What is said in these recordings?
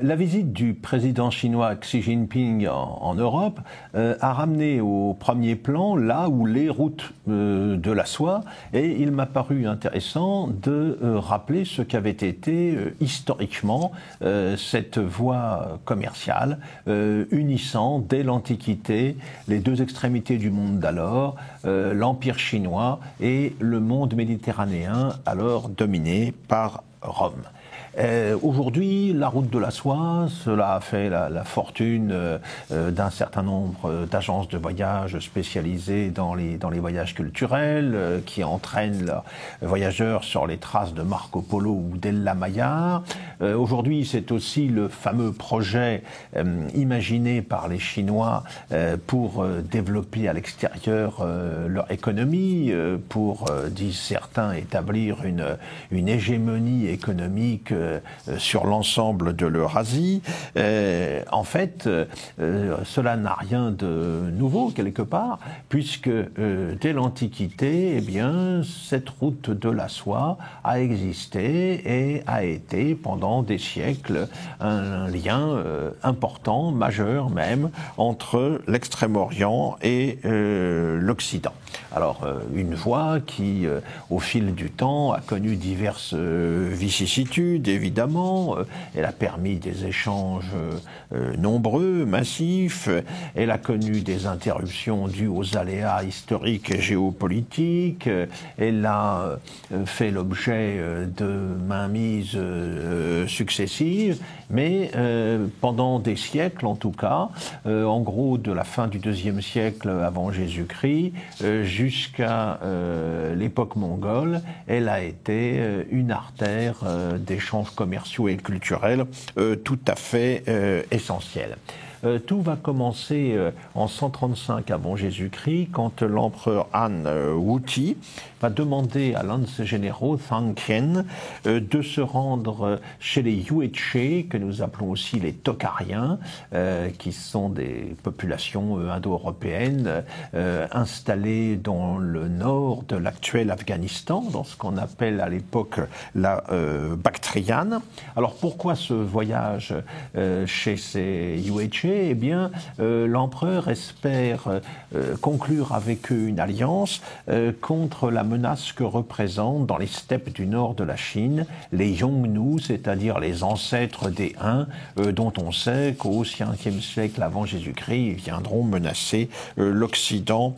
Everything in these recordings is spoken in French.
La visite du président chinois Xi Jinping en Europe a ramené au premier plan là où les routes de la soie, et il m'a paru intéressant de rappeler ce qu'avait été historiquement cette voie commerciale unissant dès l'Antiquité les deux extrémités du monde d'alors, l'Empire chinois et le monde méditerranéen alors dominé par Rome. Aujourd'hui, la route de la soie, cela a fait la fortune d'un certain nombre d'agences de voyage spécialisées dans les voyages culturels qui entraînent leurs voyageurs sur les traces de Marco Polo ou d'Ella Maillard. Aujourd'hui, c'est aussi le fameux projet imaginé par les Chinois pour développer à l'extérieur leur économie, pour, disent certains, établir une hégémonie économique sur l'ensemble de l'Eurasie. En fait, cela n'a rien de nouveau quelque part, puisque dès l'Antiquité, eh bien, cette route de la soie a existé et a été pendant des siècles un lien important, majeur même, entre l'Extrême-Orient et l'Occident. Alors, une voie qui, au fil du temps, a connu diverses vicissitudes, évidemment. Elle a permis des échanges nombreux, massifs. Elle a connu des interruptions dues aux aléas historiques et géopolitiques. Elle a fait l'objet de mainmises successives. Mais pendant des siècles, en tout cas, en gros de la fin du IIe siècle avant Jésus-Christ jusqu'à l'époque mongole, elle a été une artère d'échanges commerciaux et culturels tout à fait essentiels. Tout va commencer en 135 avant Jésus-Christ, quand l'empereur Han Wuti va demander à l'un de ses généraux, Zhang Qian, de se rendre chez les Yuezhi, que nous appelons aussi les Tokhariens, qui sont des populations indo-européennes installées dans le nord de l'actuel Afghanistan, dans ce qu'on appelle à l'époque la Bactriane. Alors pourquoi ce voyage chez ces Yuezhi ? Eh bien, l'empereur espère conclure avec eux une alliance contre la menace que représentent dans les steppes du nord de la Chine les Yongnu, c'est-à-dire les ancêtres des Huns, dont on sait qu'au 5e siècle avant Jésus-Christ, ils viendront menacer l'Occident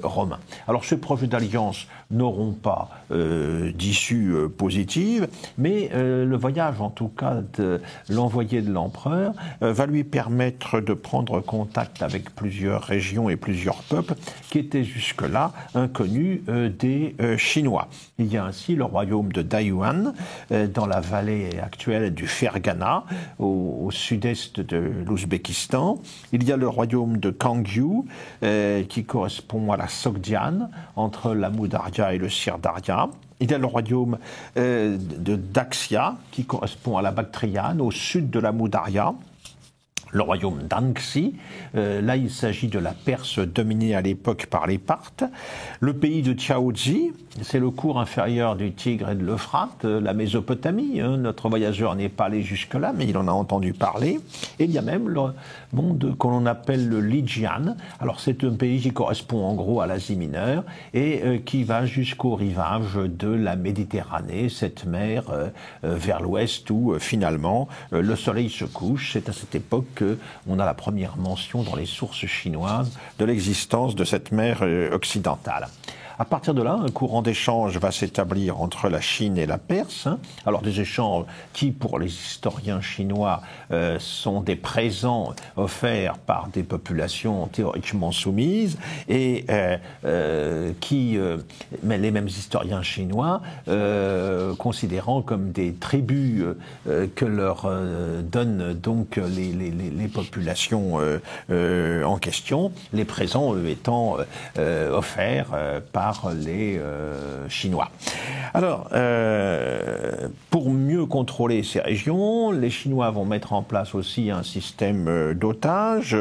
romain. Alors, ce projet d'alliance n'auront pas d'issue positive, mais le voyage, en tout cas, de l'envoyé de l'empereur, va lui permettre de prendre contact avec plusieurs régions et plusieurs peuples qui étaient jusque-là inconnus des Chinois. Il y a ainsi le royaume de Dayuan, dans la vallée actuelle du Fergana, au sud-est de l'Ouzbékistan. Il y a le royaume de Kangyu, qui correspond à la Sogdiane, entre l'Amou-Daria et le Sir-Daria. Il y a le royaume de Daxia, qui correspond à la Bactriane, au sud de l'Amou-Daria. Le royaume d'Anxi, là il s'agit de la Perse dominée à l'époque par les Parthes. Le pays de Tiaozi, c'est le cours inférieur du Tigre et de l'Euphrate, la Mésopotamie. Notre voyageur n'est pas allé jusque-là, mais il en a entendu parler. Et il y a même le monde qu'on appelle le Lijian. Alors c'est un pays qui correspond en gros à l'Asie mineure et qui va jusqu'au rivage de la Méditerranée, cette mer vers l'ouest où finalement le soleil se couche. C'est à cette époque qu'on a la première mention dans les sources chinoises de l'existence de cette mer occidentale. À partir de là, un courant d'échange va s'établir entre la Chine et la Perse. Alors des échanges qui, pour les historiens chinois, sont des présents offerts par des populations théoriquement soumises et mais les mêmes historiens chinois considérant comme des tribus que leur donnent donc les populations en question, les présents eux étant offerts par les Chinois. Alors, pour mieux contrôler ces régions, les Chinois vont mettre en place aussi un système d'otages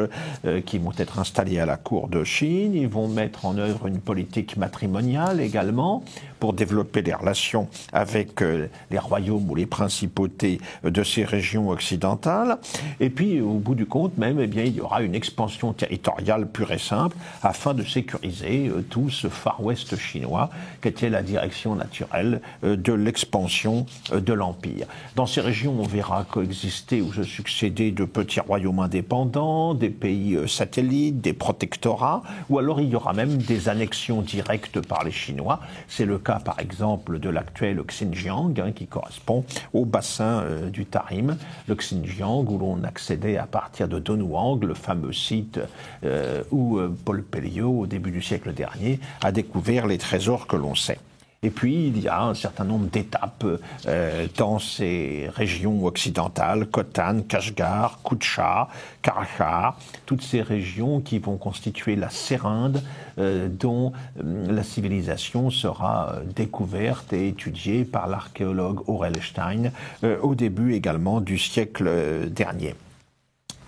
qui vont être installés à la cour de Chine. Ils vont mettre en œuvre une politique matrimoniale également pour développer les relations avec les royaumes ou les principautés de ces régions occidentales. Et puis, au bout du compte même, eh bien, il y aura une expansion territoriale pure et simple afin de sécuriser tout ce Far West chinois qui était la direction naturelle de l'expansion de l'Empire. Dans ces régions, on verra coexister ou se succéder de petits royaumes indépendants, des pays satellites, des protectorats, ou alors il y aura même des annexions directes par les Chinois. C'est le cas par exemple de l'actuel Xinjiang, qui correspond au bassin du Tarim, le Xinjiang où l'on accédait à partir de Dunhuang, le fameux site où Paul Pelliot, au début du siècle dernier, a découvert les trésors que l'on sait. Et puis, il y a un certain nombre d'étapes dans ces régions occidentales, Khotan, Kashgar, Kutcha, Karachar, toutes ces régions qui vont constituer la sérinde dont la civilisation sera découverte et étudiée par l'archéologue Aurel Stein au début également du siècle dernier.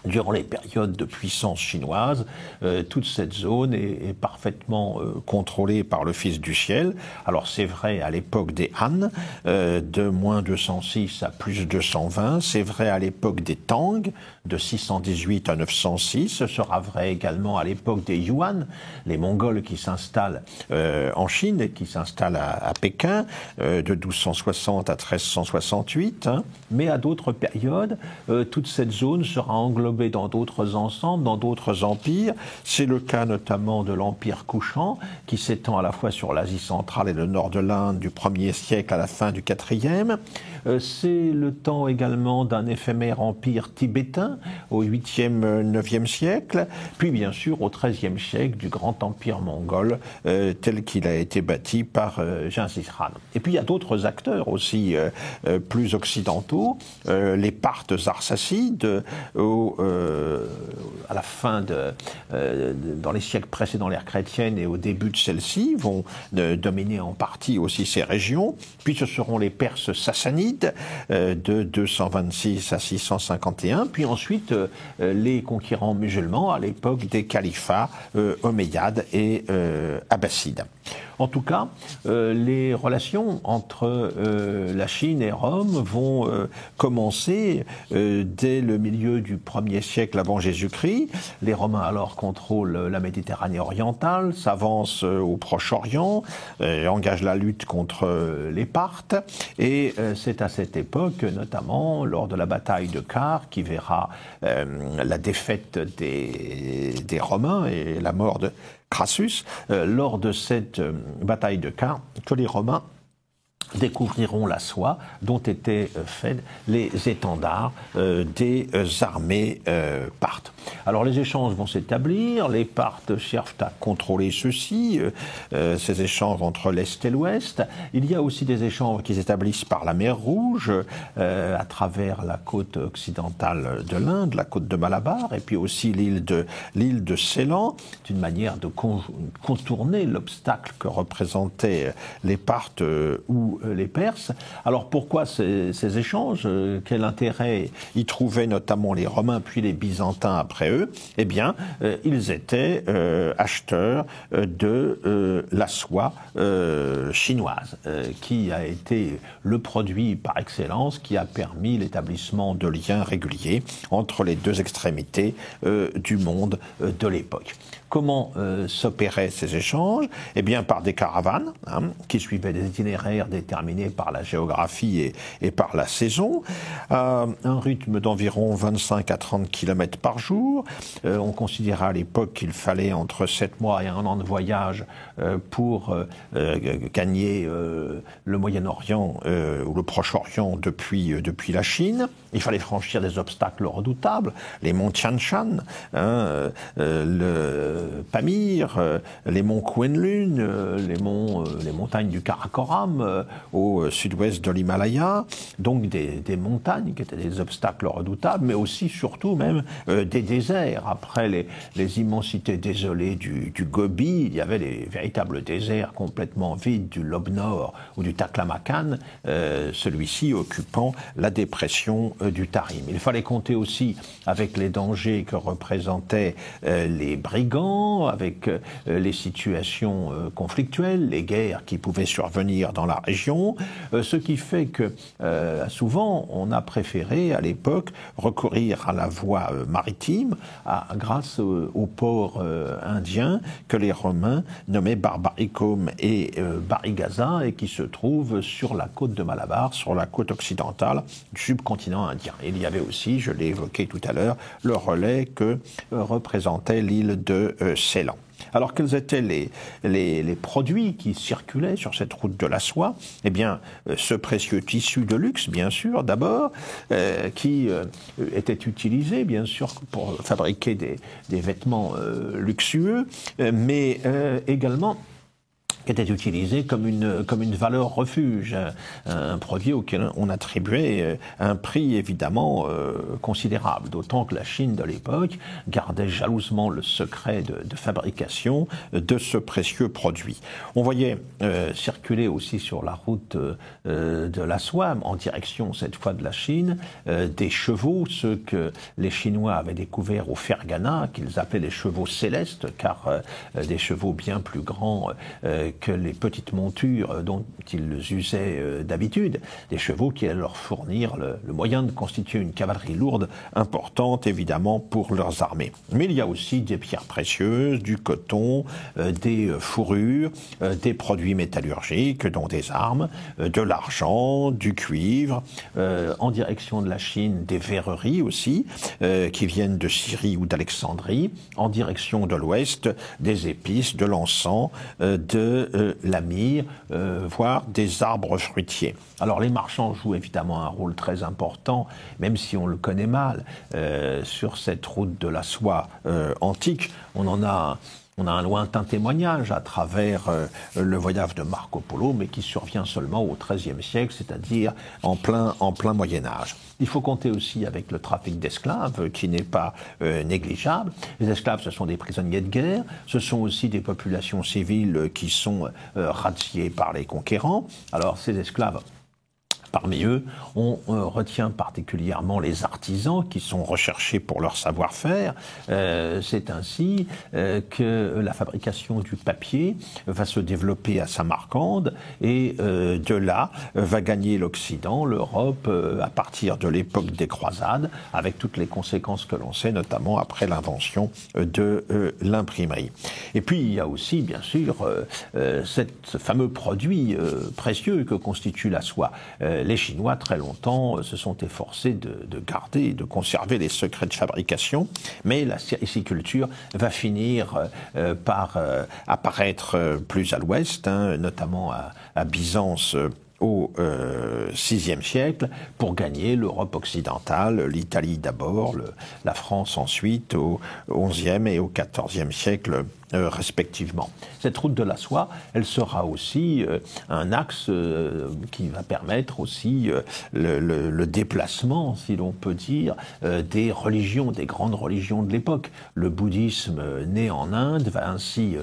Durant les périodes de puissance chinoise, toute cette zone est parfaitement contrôlée par le Fils du Ciel. Alors c'est vrai à l'époque des Han, de moins 206 à plus 220. C'est vrai à l'époque des Tang, de 618 à 906. Ce sera vrai également à l'époque des Yuan, les Mongols qui s'installent en Chine et qui s'installent à Pékin, de 1260 à 1368. Mais à d'autres périodes, toute cette zone sera englobée dans d'autres ensembles, dans d'autres empires. C'est le cas notamment de l'Empire Kushan, qui s'étend à la fois sur l'Asie centrale et le nord de l'Inde du 1er siècle à la fin du 4e. C'est le temps également d'un éphémère empire tibétain au 8e, 9e siècle, puis bien sûr au 13e siècle du grand empire mongol tel qu'il a été bâti par Gengis Khan. Et puis il y a d'autres acteurs aussi plus occidentaux, les Parthes arsacides à la fin dans les siècles précédant l'ère chrétienne et au début de celle-ci vont dominer en partie aussi ces régions. Puis ce seront les Perses sassanides de 226 à 651, puis ensuite les conquérants musulmans à l'époque des califats omeyyades et abbassides. En tout cas, les relations entre la Chine et Rome vont commencer dès le milieu du 1er siècle avant Jésus-Christ. Les Romains alors contrôlent la Méditerranée orientale, s'avancent au Proche-Orient, engagent la lutte contre les Parthes, et c'est à cette époque, notamment lors de la bataille de Car, qui verra la défaite des Romains et la mort de Crassus, lors de cette bataille de Car, que les Romains découvriront la soie dont étaient faits les étendards des armées parthes. Alors les échanges vont s'établir, les Parthes cherchent à contrôler ceux-ci, ces échanges entre l'Est et l'Ouest. Il y a aussi des échanges qui s'établissent par la mer Rouge, à travers la côte occidentale de l'Inde, la côte de Malabar, et puis aussi l'île de Ceylan, d'une manière de contourner l'obstacle que représentaient les Parthes ou les Perses. Alors pourquoi ces échanges? Quel intérêt y trouvaient notamment les Romains puis les Byzantins après eux? Eh bien, ils étaient acheteurs de la soie chinoise, qui a été le produit par excellence qui a permis l'établissement de liens réguliers entre les deux extrémités du monde de l'époque. Comment s'opéraient ces échanges? Eh bien, par des caravanes qui suivaient des itinéraires déterminés par la géographie et par la saison, à un rythme d'environ 25 à 30 km par jour. On considérait à l'époque qu'il fallait entre 7 mois et 1 an de voyage pour gagner le Moyen-Orient ou le Proche-Orient depuis la Chine. Il fallait franchir des obstacles redoutables, les monts Tian Shan, le Pamir, les monts Kuen-Lun, les montagnes du Karakoram au sud-ouest de l'Himalaya, donc des montagnes qui étaient des obstacles redoutables, mais aussi, surtout même, des déserts. Après les immensités désolées du Gobi, il y avait les véritables déserts complètement vides du Lobe-Nord ou du Taklamakan, celui-ci occupant la dépression du Tarim. Il fallait compter aussi avec les dangers que représentaient les brigands, l'Occident, avec les situations conflictuelles, les guerres qui pouvaient survenir dans la région, ce qui fait que souvent on a préféré à l'époque recourir à la voie maritime grâce aux ports indiens que les Romains nommaient Barbaricum et Barigaza et qui se trouvent sur la côte de Malabar, sur la côte occidentale du subcontinent indien. Et il y avait aussi, je l'ai évoqué tout à l'heure, le relais que représentait l'île de Ceylan. Alors, quels étaient les produits qui circulaient sur cette route de la soie? Eh bien, ce précieux tissu de luxe, bien sûr, d'abord, qui était utilisé, bien sûr, pour fabriquer des vêtements luxueux, mais également qui était utilisé comme une valeur refuge, un produit auquel on attribuait un prix évidemment considérable, d'autant que la Chine de l'époque gardait jalousement le secret de fabrication de ce précieux produit. On voyait circuler aussi sur la route de la soie, en direction cette fois de la Chine, des chevaux, ceux que les Chinois avaient découverts au Ferghana, qu'ils appelaient les chevaux célestes, car des chevaux bien plus grands que les petites montures dont ils usaient d'habitude, des chevaux qui allaient leur fournir le moyen de constituer une cavalerie lourde importante, évidemment, pour leurs armées. Mais il y a aussi des pierres précieuses, du coton, des fourrures, des produits métallurgiques, dont des armes, de l'argent, du cuivre, en direction de la Chine, des verreries aussi, qui viennent de Syrie ou d'Alexandrie, en direction de l'Ouest, des épices, de l'encens, de la myrrhe, voire des arbres fruitiers. Alors les marchands jouent évidemment un rôle très important, même si on le connaît mal, sur cette route de la soie antique. On a un lointain témoignage à travers le voyage de Marco Polo, mais qui survient seulement au XIIIe siècle, c'est-à-dire en plein Moyen-Âge. Il faut compter aussi avec le trafic d'esclaves, qui n'est pas négligeable. Les esclaves, ce sont des prisonniers de guerre, ce sont aussi des populations civiles qui sont razziées par les conquérants. Alors ces esclaves, parmi eux, on retient particulièrement les artisans qui sont recherchés pour leur savoir-faire. C'est ainsi que la fabrication du papier va se développer à Samarcande et de là va gagner l'Occident, l'Europe, à partir de l'époque des croisades, avec toutes les conséquences que l'on sait, notamment après l'invention de l'imprimerie. Et puis il y a aussi, bien sûr, ce fameux produit précieux que constitue la soie. Les Chinois, très longtemps, se sont efforcés de garder et de conserver les secrets de fabrication, mais la sériculture va finir par apparaître plus à l'ouest, notamment à Byzance, au VIe siècle, pour gagner l'Europe occidentale, l'Italie d'abord, la France ensuite, au XIe et au XIVe siècle respectivement. Cette route de la soie, elle sera aussi un axe qui va permettre aussi le déplacement, si l'on peut dire, des religions, des grandes religions de l'époque. Le bouddhisme, né en Inde, va ainsi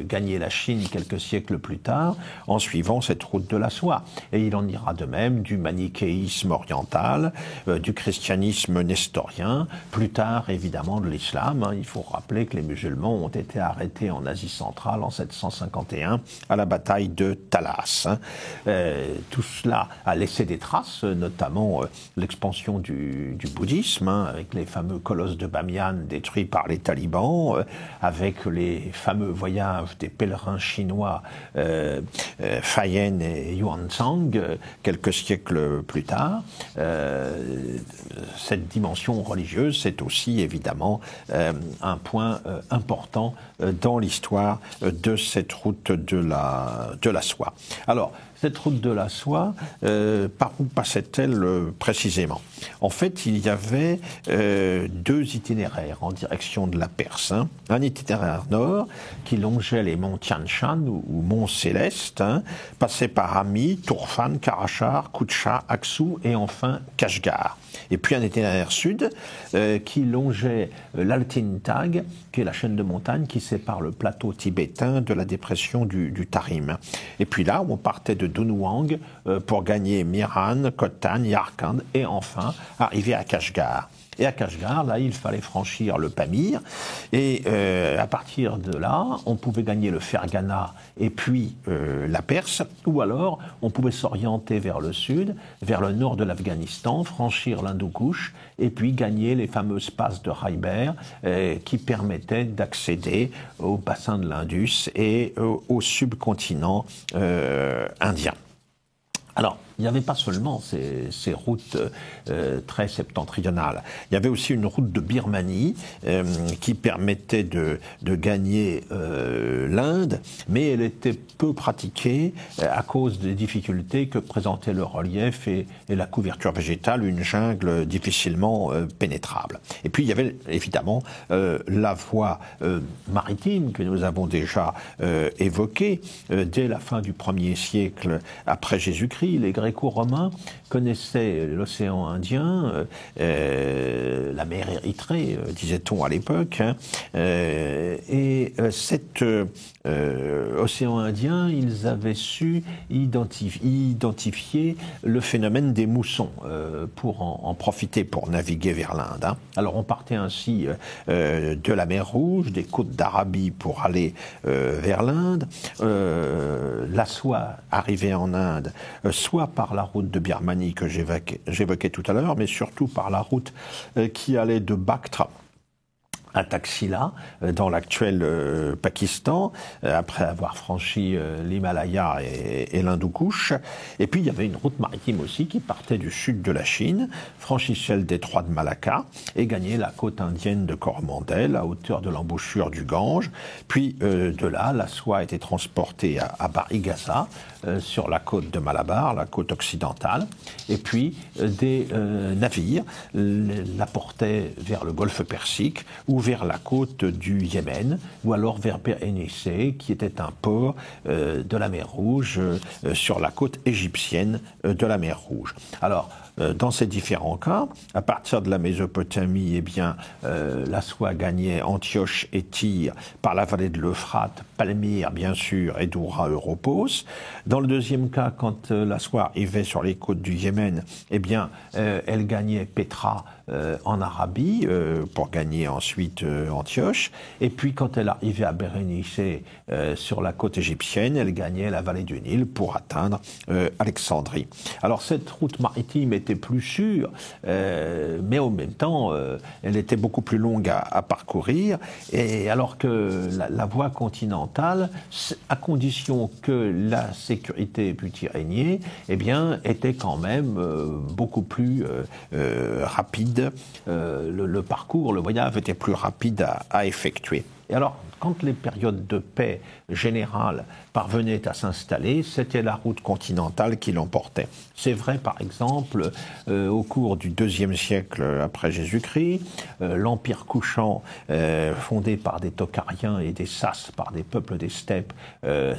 gagner la Chine quelques siècles plus tard, en suivant cette route de la soie. Et il en ira de même du manichéisme oriental, du christianisme nestorien, plus tard évidemment de l'islam. Il faut rappeler que les musulmans ont été arrêtés en Asie centrale en 751 à la bataille de Talas. Tout cela a laissé des traces, notamment l'expansion du bouddhisme, avec les fameux colosses de Bamiyan détruits par les talibans, avec les fameux voyages des pèlerins chinois Fayen et Yuanzhang quelques siècles plus tard. Cette dimension religieuse, c'est aussi évidemment un point important dans l'histoire de cette route de la soie. Alors, cette route de la soie, par où passait-elle précisément? En fait, il y avait deux itinéraires en direction de la Perse. Un itinéraire nord qui longeait les monts Tian Shan ou monts Célestes, passait par Ami, Turfan, Karachar, Kutcha, Aksu et enfin Kashgar. Et puis un itinéraire sud qui longeait l'Altintag, qui est la chaîne de montagnes qui sépare le plateau tibétain de la dépression du Tarim. Et puis là, on partait de Dunhuang pour gagner Miran, Khotan, Yarkand et enfin arriver à Kashgar. Et à Kashgar, là, il fallait franchir le Pamir. Et à partir de là, on pouvait gagner le Fergana et puis la Perse, ou alors on pouvait s'orienter vers le sud, vers le nord de l'Afghanistan, franchir l'Hindoukouche, et puis gagner les fameuses passes de Khyber qui permettaient d'accéder au bassin de l'Indus et au subcontinent indien. Alors, il n'y avait pas seulement ces routes très septentrionales. Il y avait aussi une route de Birmanie qui permettait de gagner l'Inde, mais elle était peu pratiquée à cause des difficultés que présentait le relief et la couverture végétale, une jungle difficilement pénétrable. Et puis il y avait évidemment la voie maritime que nous avons déjà évoquée dès la fin du 1er siècle après Jésus-Christ. Les Gréco-romains connaissaient l'océan Indien, la mer Érythrée, disait-on à l'époque, et cet océan Indien, ils avaient su identifier le phénomène des moussons pour en profiter pour naviguer vers l'Inde. Alors on partait ainsi de la mer Rouge, des côtes d'Arabie pour aller vers l'Inde. La soie arrivait en Inde, soit par la route de Birmanie que j'évoquais tout à l'heure, mais surtout par la route qui allait de Bactre à Taxila, dans l'actuel Pakistan, après avoir franchi l'Himalaya et l'Hindoukouche. Et puis il y avait une route maritime aussi qui partait du sud de la Chine, franchissait le détroit de Malacca et gagnait la côte indienne de Coromandel à hauteur de l'embouchure du Gange. Puis de là, la soie était transportée à Bari-Gaza, sur la côte de Malabar, la côte occidentale. Et puis des navires la portaient vers le golfe Persique ou vers la côte du Yémen, ou alors vers Bérénice, qui était un port de la mer Rouge, sur la côte égyptienne de la mer Rouge. Alors, dans ces différents cas, à partir de la Mésopotamie, eh bien, la soie gagnait Antioche et Tyr par la vallée de l'Euphrate, Palmyre, bien sûr, et Doura, Europos. Dans le deuxième cas, quand la soie arrivait sur les côtes du Yémen, eh bien, elle gagnait Pétra en Arabie, pour gagner ensuite Antioche. Et puis, quand elle arrivait à Bérénice, sur la côte égyptienne, elle gagnait la vallée du Nil pour atteindre Alexandrie. Alors, cette route maritime était plus sûre, mais en même temps, elle était beaucoup plus longue à parcourir. Et alors que la voie continentale, à condition que la sécurité pût y régner, eh bien, était quand même beaucoup plus rapide. Le parcours, le voyage était plus rapide à effectuer. Et alors, quand les périodes de paix générale parvenaient à s'installer, c'était la route continentale qui l'emportait. C'est vrai, par exemple, au cours du IIe siècle après Jésus-Christ, l'Empire couchant, fondé par des Tochariens et des Sasses, par des peuples des steppes,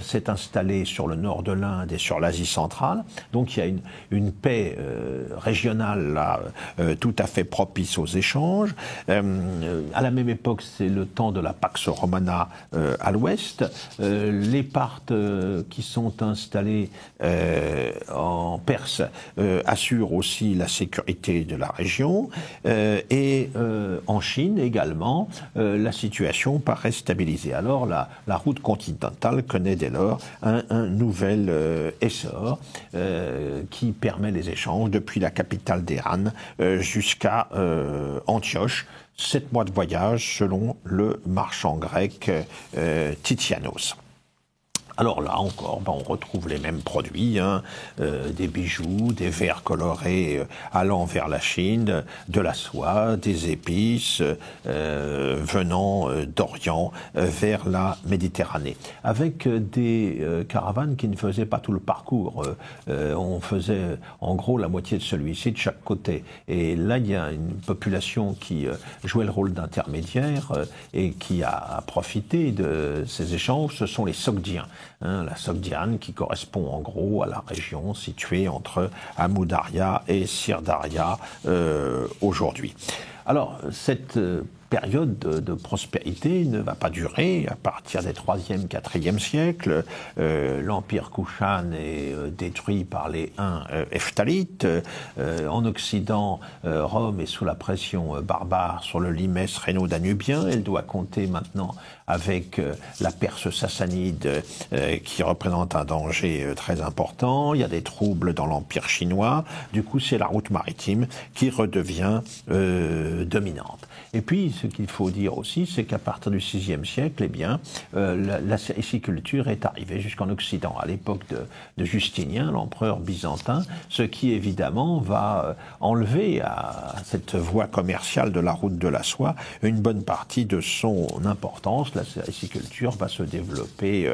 s'est installé sur le nord de l'Inde et sur l'Asie centrale. Donc il y a une paix régionale là, tout à fait propice aux échanges. À la même époque, c'est le temps de la Pax Romana à l'ouest. Les Parthes qui sont installés en Perse assurent aussi la sécurité de la région. Et en Chine également, la situation paraît stabilisée. Alors la route continentale connaît dès lors un nouvel essor qui permet les échanges depuis la capitale d'Iran jusqu'à Antioche. 7 mois de voyage selon le marchand grec Titianos. Alors là encore, on retrouve les mêmes produits, des bijoux, des verres colorés allant vers la Chine, de la soie, des épices venant d'Orient vers la Méditerranée, avec des caravanes qui ne faisaient pas tout le parcours. On faisait en gros la moitié de celui-ci de chaque côté. Et là, il y a une population qui jouait le rôle d'intermédiaire et qui a profité de ces échanges. Ce sont les Sogdiens. La Sogdiane qui correspond en gros à la région située entre Amu Darya et Sir Darya aujourd'hui. Alors, cette période de prospérité ne va pas durer. À partir des 3e, 4e siècles, l'empire Kushan est détruit par les Huns Hephthalites. En Occident, Rome est sous la pression barbare sur le limès rhéno-danubien. Elle doit compter maintenant avec la Perse sassanide qui représente un danger très important. Il y a des troubles dans l'empire chinois. Du coup, c'est la route maritime qui redevient dominante. Et puis, ce qu'il faut dire aussi, c'est qu'à partir du VIe siècle, eh bien, la sériciculture est arrivée jusqu'en Occident, à l'époque de Justinien, l'empereur byzantin, ce qui évidemment va enlever à cette voie commerciale de la route de la soie une bonne partie de son importance. La sériciculture va se développer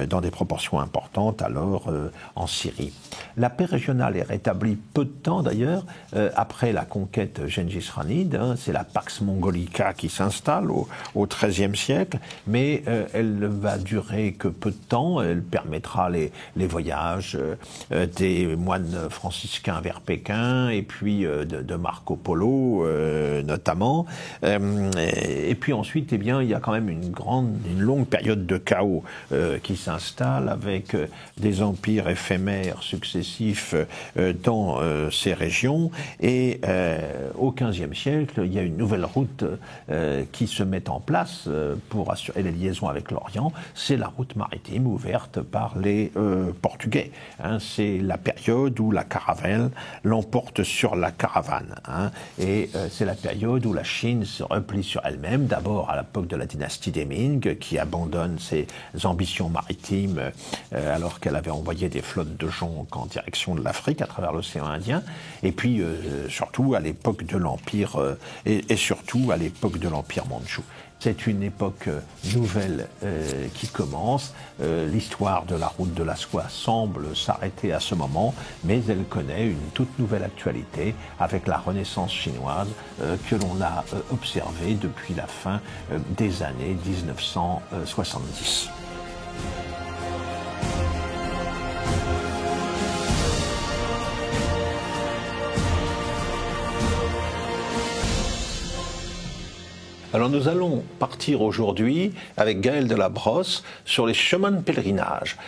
dans des proportions importantes alors en Syrie. La paix régionale est rétablie peu de temps d'ailleurs après la conquête Gengis Khanide. C'est la Pax Mongolica qui s'installe au XIIIe siècle, mais elle ne va durer que peu de temps. Elle permettra les voyages des moines franciscains vers Pékin et puis de Marco Polo notamment. Et puis ensuite, eh bien, il y a quand même une longue période de chaos qui s'installe avec des empires éphémères successifs dans ces régions. Et au XVe siècle, il y a une nouvelle route qui se met en place pour assurer les liaisons avec l'Orient. C'est la route maritime ouverte par les Portugais. C'est la période où la caravelle l'emporte sur la caravane. Et c'est la période où la Chine se replie sur elle-même, d'abord à l'époque de la dynastie des Ming, qui abandonne ses ambitions maritimes alors qu'elle avait envoyé des flottes de jonques en direction de l'Afrique à travers l'océan Indien, et puis surtout à l'époque de l'Empire et surtout à l'époque de l'Empire mandchou. C'est une époque nouvelle qui commence. L'histoire de la route de la soie semble s'arrêter à ce moment, mais elle connaît une toute nouvelle actualité avec la Renaissance chinoise que l'on a observée depuis la fin des années 1970. Alors nous allons partir aujourd'hui avec Gaël Delabrosse sur les chemins de pèlerinage.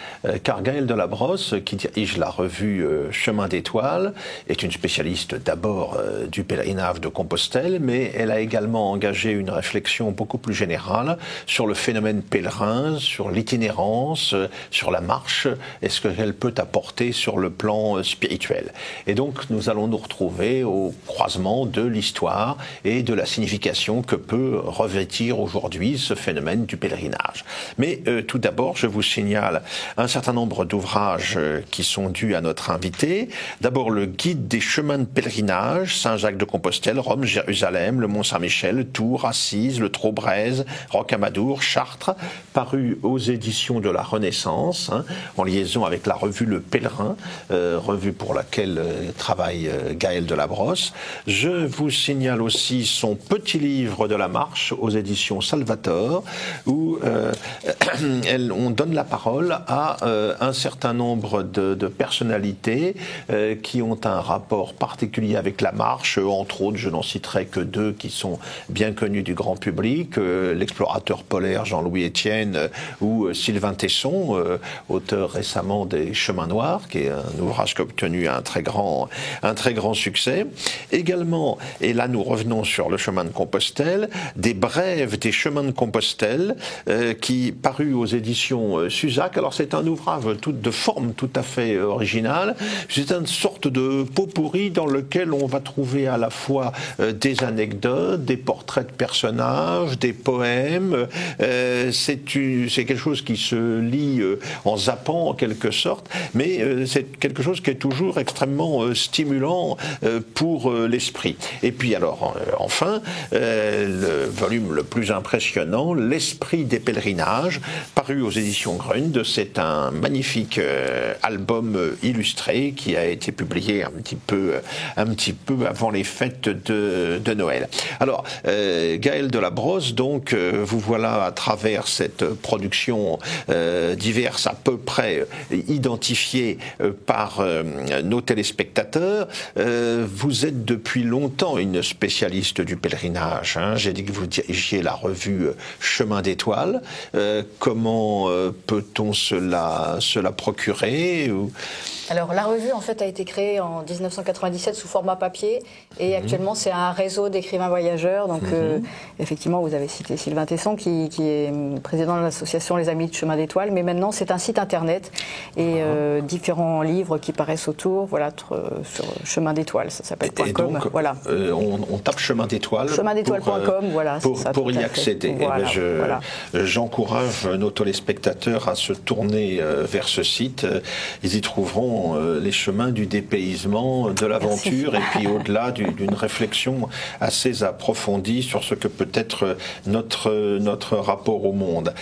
Car Gaël Delabrosse, qui dirige la revue Chemin d'étoiles, est une spécialiste d'abord du pèlerinage de Compostelle, mais elle a également engagé une réflexion beaucoup plus générale sur le phénomène pèlerin, sur l'itinérance, sur la marche, et ce qu'elle peut apporter sur le plan spirituel. Et donc nous allons nous retrouver au croisement de l'histoire et de la signification que peut revêtir aujourd'hui ce phénomène du pèlerinage. Mais tout d'abord, je vous signale un certain nombre d'ouvrages qui sont dus à notre invité. D'abord, le guide des chemins de pèlerinage, Saint-Jacques-de-Compostelle, Rome, Jérusalem, le Mont-Saint-Michel, Tours, Assise, le Trau-Braise, Rocamadour, Chartres, paru aux éditions de la Renaissance, en liaison avec la revue Le Pèlerin, revue pour laquelle travaille Gaël Delabrosse. Je vous signale aussi son petit livre de la marche aux éditions Salvator, où on donne la parole à un certain nombre de personnalités qui ont un rapport particulier avec la marche. Entre autres, je n'en citerai que deux qui sont bien connus du grand public, l'explorateur polaire Jean-Louis Etienne ou Sylvain Tesson, auteur récemment des Chemins Noirs, qui est un ouvrage qui a obtenu un très grand succès. Également, et là nous revenons sur le chemin de Compostelle, des brèves des chemins de Compostelle qui paru aux éditions Suzac. Alors c'est un ouvrage de forme tout à fait originale. C'est une sorte de pot-pourri dans lequel on va trouver à la fois des anecdotes, des portraits de personnages, des poèmes. C'est quelque chose qui se lit en zappant en quelque sorte, mais c'est quelque chose qui est toujours extrêmement stimulant pour l'esprit. Et puis alors enfin, le volume le plus impressionnant, L'Esprit des pèlerinages, paru aux éditions Grund. C'est un magnifique album illustré qui a été publié un petit peu avant les fêtes de Noël. Alors, Gaël Delabrosse, donc, vous voilà à travers cette production diverse à peu près identifiée par nos téléspectateurs. Vous êtes depuis longtemps une spécialiste du pèlerinage. J'ai que vous dirigiez la revue Chemin d'étoiles. Comment peut-on se la procurer Alors la revue en fait a été créée en 1997 sous format papier et actuellement c'est un réseau d'écrivains voyageurs. Donc effectivement vous avez cité Sylvain Tesson qui est président de l'association Les Amis de Chemin d'étoiles, mais maintenant c'est un site internet et différents livres qui paraissent autour, voilà, sur Chemin d'étoiles, ça s'appelle .com. Donc, voilà. On tape Chemin d'étoiles. Chemindétoiles.com, voilà. Pour y accéder. Voilà, J'encourage nos téléspectateurs à se tourner vers ce site. Ils y trouveront les chemins du dépaysement, de l'aventure, et puis au-delà d'une réflexion assez approfondie sur ce que peut être notre rapport au monde.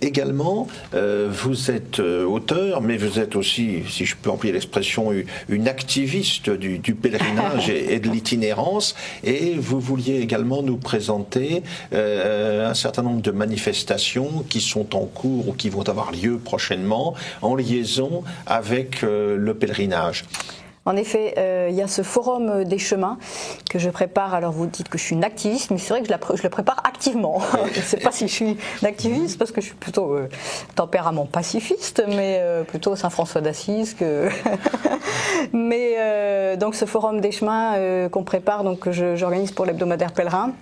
Également, vous êtes auteur, mais vous êtes aussi, si je peux employer l'expression, une activiste du pèlerinage et de l'itinérance, et vous vouliez également nous présenter un certain nombre de manifestations qui sont en cours ou qui vont avoir lieu prochainement en liaison avec le pèlerinage. En effet, il y a ce forum des chemins que je prépare. Alors vous dites que je suis une activiste, mais c'est vrai que je le prépare activement. Je ne sais pas si je suis une activiste parce que je suis plutôt tempérament pacifiste, mais plutôt Saint-François d'Assise que. Mais donc ce forum des chemins qu'on prépare, donc que j'organise pour l'hebdomadaire Pèlerin,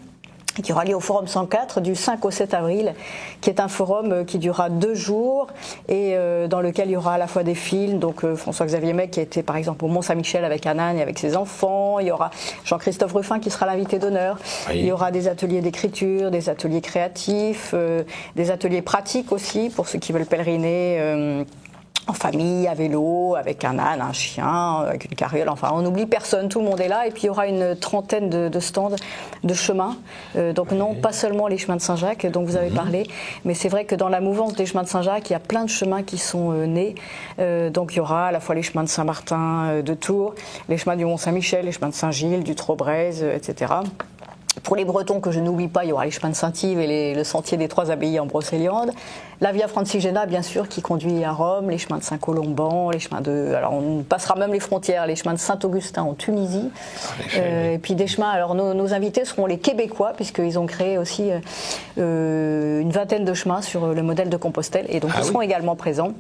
qui aura lieu au Forum 104 du 5 au 7 avril, qui est un forum qui durera 2 jours et dans lequel il y aura à la fois des films, donc François-Xavier Mec qui a été par exemple au Mont-Saint-Michel avec un âne et avec ses enfants, il y aura Jean-Christophe Ruffin qui sera l'invité d'honneur, il y aura des ateliers d'écriture, des ateliers créatifs, des ateliers pratiques aussi pour ceux qui veulent pèleriner en famille, à vélo, avec un âne, un chien, avec une carriole, enfin on n'oublie personne, tout le monde est là, et puis il y aura une trentaine de stands de chemins, donc non pas seulement les chemins de Saint-Jacques dont vous avez parlé, mais c'est vrai que dans la mouvance des chemins de Saint-Jacques, il y a plein de chemins qui sont nés, donc il y aura à la fois les chemins de Saint-Martin de Tours, les chemins du Mont-Saint-Michel, les chemins de Saint-Gilles, du Trobreuse, etc. Pour les Bretons, que je n'oublie pas, il y aura les chemins de Saint-Yves et le sentier des Trois Abbayes en Brocéliande. La Via Francigena, bien sûr, qui conduit à Rome, les chemins de Saint-Colomban, les chemins de... Alors, on passera même les frontières, les chemins de Saint-Augustin en Tunisie. Et puis des chemins... Alors, nos invités seront les Québécois, puisqu'ils ont créé aussi une vingtaine de chemins sur le modèle de Compostelle. Et donc, ils seront également présents.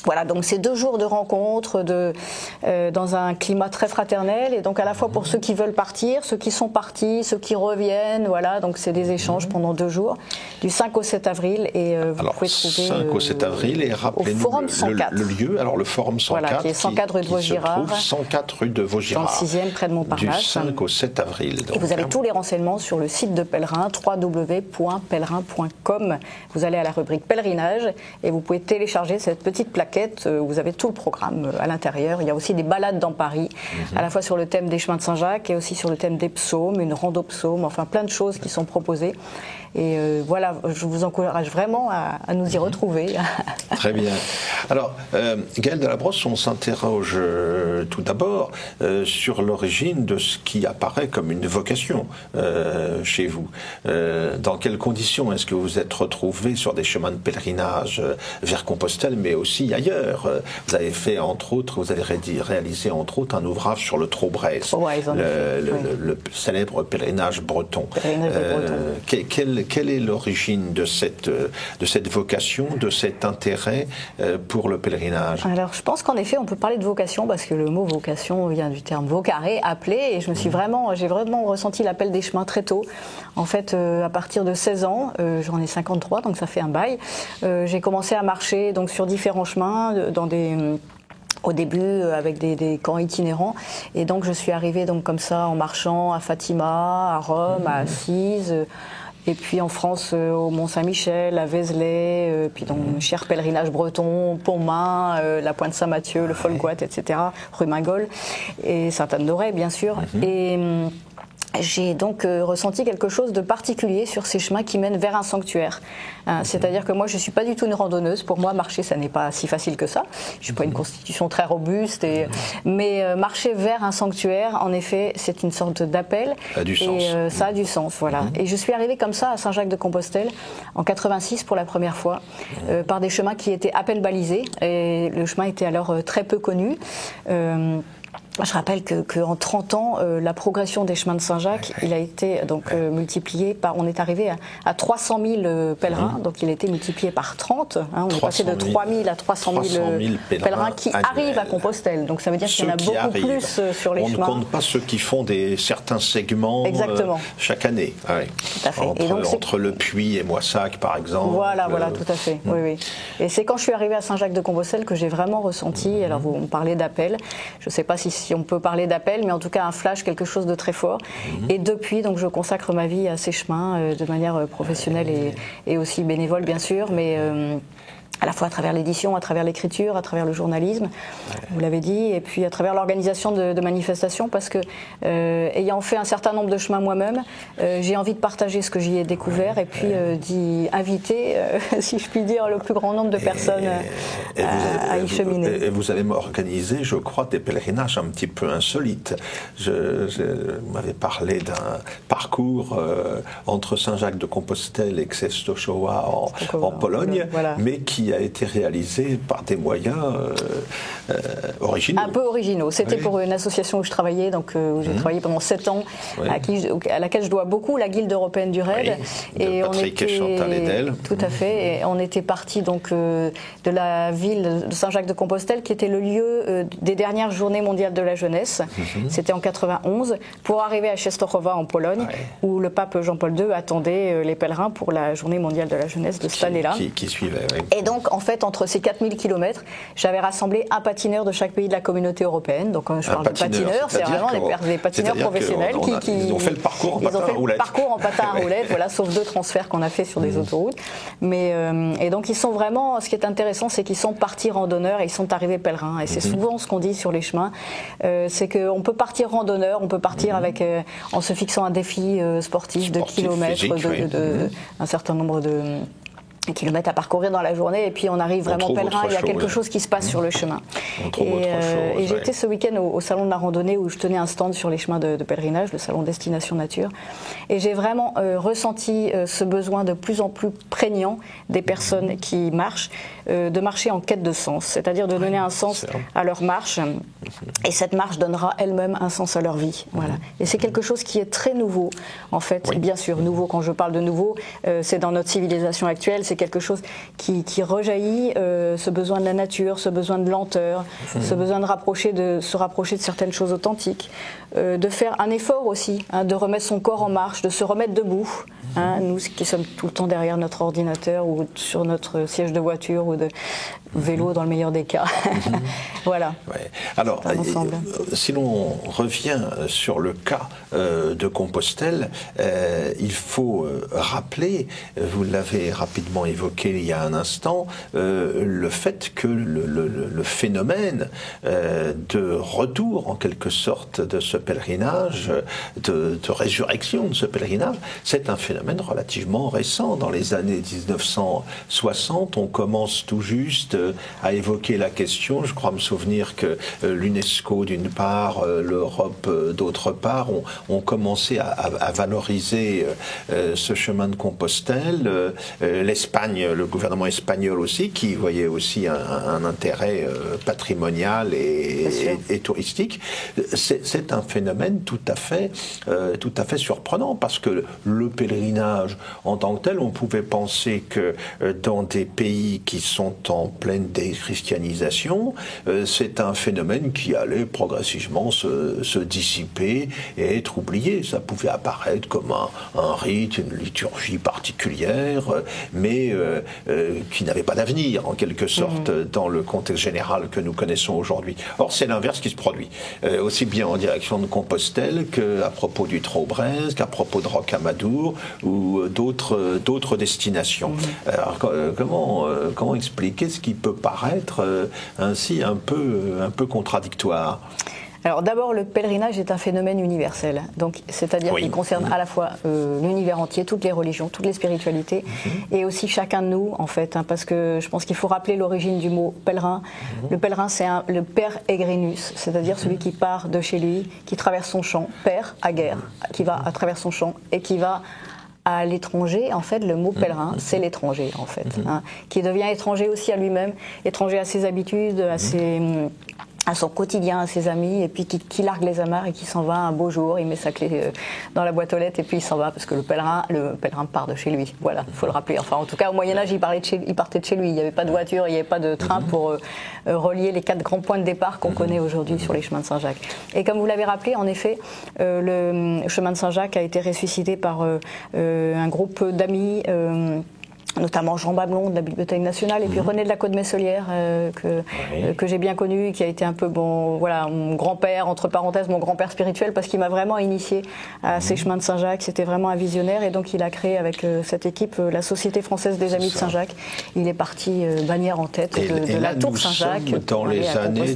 Voilà, donc c'est 2 jours de rencontres dans un climat très fraternel, et donc à la fois pour ceux qui veulent partir, ceux qui sont partis, ceux qui reviennent, voilà, donc c'est des échanges pendant 2 jours, du 5 au 7 avril, et vous pouvez trouver 5 au 7 avril, et rappelez-nous le lieu, alors le Forum 104, voilà, qui est 104 rue de Vaugirard, 104 rue de Vaugirard, dans le 6e près de Montparnasse, du 5 au 7 avril. Donc, et vous avez tous les renseignements sur le site de Pèlerin, www.pelerin.com, vous allez à la rubrique pèlerinage, et vous pouvez télécharger cette petite plaquette. Vous avez tout le programme à l'intérieur. Il y a aussi des balades dans Paris, à la fois sur le thème des chemins de Saint-Jacques et aussi sur le thème des psaumes, une rando psaume, enfin plein de choses qui sont proposées. Et voilà, je vous encourage vraiment à nous y retrouver. Très bien. Alors, Gaëlle Delabrosse, on s'interroge tout d'abord sur l'origine de ce qui apparaît comme une vocation chez vous. Dans quelles conditions est-ce que vous êtes retrouvé sur des chemins de pèlerinage vers Compostelle, mais aussi ailleurs? Vous avez fait, entre autres, vous avez réalisé, entre autres, un ouvrage sur le Trobreuse, le célèbre pèlerinage breton. Quelle est l'origine de cette vocation, de cet intérêt pour le pèlerinage? Alors, je pense qu'en effet, on peut parler de vocation parce que le mot vocation vient du terme vocare, appeler, et j'ai vraiment ressenti l'appel des chemins très tôt. En fait, à partir de 16 ans, j'en ai 53, donc ça fait un bail, j'ai commencé à marcher donc sur différents chemins, au début avec des camps itinérants, et donc je suis arrivée donc comme ça en marchant à Fatima, à Rome, à Assise, et puis en France au Mont-Saint-Michel, à Vézelay, puis dans le cher pèlerinage breton, Pontmain, la Pointe Saint-Mathieu, le Folgoat, etc., rue Mingol et Sainte-Anne-d'Auray bien sûr. Et j'ai donc ressenti quelque chose de particulier sur ces chemins qui mènent vers un sanctuaire. C'est-à-dire que moi, je ne suis pas du tout une randonneuse. Pour moi, marcher, ça n'est pas si facile que ça. Je n'ai pas une constitution très robuste. Mais marcher vers un sanctuaire, en effet, c'est une sorte d'appel. Ça a du sens. Et ça a du sens, voilà. Et je suis arrivée comme ça à Saint-Jacques-de-Compostelle en 86 pour la première fois, par des chemins qui étaient à peine balisés. Et le chemin était alors très peu connu. Je rappelle qu'en 30 ans, la progression des chemins de Saint-Jacques, il a été donc multiplié par, on est arrivé à 300 000 pèlerins, donc il a été multiplié par 30. On est passé de 3 000 à 300 000 pèlerins qui arrivent à Compostelle. Donc ça veut dire qu'il y en a beaucoup plus sur les chemins. On ne compte pas ceux qui font certains segments chaque année. Ouais. Tout à fait. Entre Le Puy et Moissac, par exemple. Voilà, tout à fait. Oui. Et c'est quand je suis arrivée à Saint-Jacques-de-Compostelle que j'ai vraiment ressenti, alors vous me parlez d'appel, je ne sais pas si on peut parler d'appel, mais en tout cas un flash, quelque chose de très fort. Et depuis, donc, je consacre ma vie à ces chemins de manière professionnelle et aussi bénévole, bien sûr, mais à la fois à travers l'édition, à travers l'écriture, à travers le journalisme, vous l'avez dit, et puis à travers l'organisation de manifestations, parce que ayant fait un certain nombre de chemins moi-même, j'ai envie de partager ce que j'y ai découvert et puis d'y inviter, si je puis dire, le plus grand nombre de personnes à y cheminer. Et vous avez organisé, je crois, des pèlerinages un petit peu insolites. Vous m'avez parlé d'un parcours entre Saint-Jacques-de-Compostelle et Częstochowa en Pologne, mais qui a été réalisé par des moyens originaux. Un peu originaux. C'était pour une association où je travaillais, donc où j'ai travaillé pendant 7 ans, à laquelle je dois beaucoup, la Guilde européenne du raid. Et Patrick et Chantal Edel. Tout à fait. Et on était parti donc de la ville de Saint-Jacques-de-Compostelle, qui était le lieu des dernières Journées mondiales de la jeunesse. C'était en 91, pour arriver à Częstochowa en Pologne, où le pape Jean-Paul II attendait les pèlerins pour la Journée mondiale de la jeunesse de cette année-là. Qui suivait, Et donc, en fait, entre ces 4000 km, j'avais rassemblé un patineur de chaque pays de la communauté européenne. Donc, quand je parle de patineurs, c'est vraiment des patineurs professionnels ils ont fait le parcours en patin à roulette. Parcours en patin à roulette, voilà, sauf 2 transferts qu'on a fait sur des autoroutes. Mais, et donc, ils sont vraiment, ce qui est intéressant, c'est qu'ils sont partis randonneurs et ils sont arrivés pèlerins. Et c'est souvent ce qu'on dit sur les chemins, c'est qu'on peut partir randonneur, on peut partir avec, en se fixant un défi sportif de kilomètres, un certain nombre de kilomètres à parcourir dans la journée, et puis on arrive vraiment pèlerin, il y a quelque chose qui se passe sur le chemin. Et j'étais ce week-end au salon de la randonnée où je tenais un stand sur les chemins de pèlerinage, le salon Destination Nature, et j'ai vraiment ressenti ce besoin de plus en plus prégnant des personnes qui marchent, de marcher en quête de sens, c'est-à-dire de donner un sens à leur marche, et cette marche donnera elle-même un sens à leur vie. Voilà. Et c'est quelque chose qui est très nouveau, en fait, bien sûr, nouveau, quand je parle de nouveau, c'est dans notre civilisation actuelle, c'est quelque chose qui rejaillit, ce besoin de la nature, ce besoin de lenteur, ce besoin de se rapprocher de certaines choses authentiques, de faire un effort aussi, de remettre son corps en marche, de se remettre debout. Nous qui sommes tout le temps derrière notre ordinateur ou sur notre siège de voiture ou de vélo dans le meilleur des cas. Voilà. Alors, si l'on revient sur le cas de Compostelle, il faut rappeler, vous l'avez rapidement évoqué il y a un instant, le fait que le phénomène de retour en quelque sorte de ce pèlerinage, de résurrection de ce pèlerinage, c'est un phénomène relativement récent. Dans les années 1960, on commence tout juste à évoquer la question. Je crois me souvenir que l'UNESCO d'une part, l'Europe d'autre part, ont commencé à valoriser ce chemin de Compostelle. L'Espagne, le gouvernement espagnol aussi, qui voyait aussi un intérêt patrimonial et touristique. C'est un phénomène tout à fait surprenant, parce que le pèlerinage en tant que tel, on pouvait penser que dans des pays qui sont en pleine déchristianisation, c'est un phénomène qui allait progressivement se dissiper et être oublié. Ça pouvait apparaître comme un rite, une liturgie particulière, mais qui n'avait pas d'avenir, en quelque sorte, dans le contexte général que nous connaissons aujourd'hui. Or, c'est l'inverse qui se produit, aussi bien en direction de Compostelle qu'à propos du Traubrez, qu'à propos de Rocamadour ou d'autres destinations. Alors, comment expliquer ce qui peut paraître ainsi un peu contradictoire ? Alors d'abord, le pèlerinage est un phénomène universel, donc c'est-à-dire qu'il concerne à la fois l'univers entier, toutes les religions, toutes les spiritualités, et aussi chacun de nous en fait, parce que je pense qu'il faut rappeler l'origine du mot pèlerin. Le pèlerin, c'est le per egrinus, c'est-à-dire celui qui part de chez lui, qui traverse son champ, per à guerre, qui va à travers son champ et qui va à l'étranger. En fait, le mot pèlerin, c'est l'étranger, en fait, qui devient étranger aussi à lui-même, étranger à ses habitudes, à à son quotidien, à ses amis, et puis qui largue les amarres et qui s'en va un beau jour, il met sa clé dans la boîte aux lettres et puis il s'en va parce que le pèlerin part de chez lui. Voilà, il faut le rappeler. Enfin, en tout cas, au Moyen-Âge, il partait de chez lui. Il n'y avait pas de voiture, il n'y avait pas de train pour relier les 4 grands points de départ qu'on connaît aujourd'hui sur les chemins de Saint-Jacques. Et comme vous l'avez rappelé, en effet, le chemin de Saint-Jacques a été ressuscité par un groupe d'amis, notamment Jean Babelon de la Bibliothèque nationale, et puis René de la Côte-Messolière, que j'ai bien connu, qui a été un peu mon grand-père, entre parenthèses, mon grand-père spirituel, parce qu'il m'a vraiment initié à ces chemins de Saint-Jacques. C'était vraiment un visionnaire, et donc il a créé avec cette équipe la Société française des Amis de Saint-Jacques. Il est parti bannière en tête de la Tour Saint-Jacques. Dans les années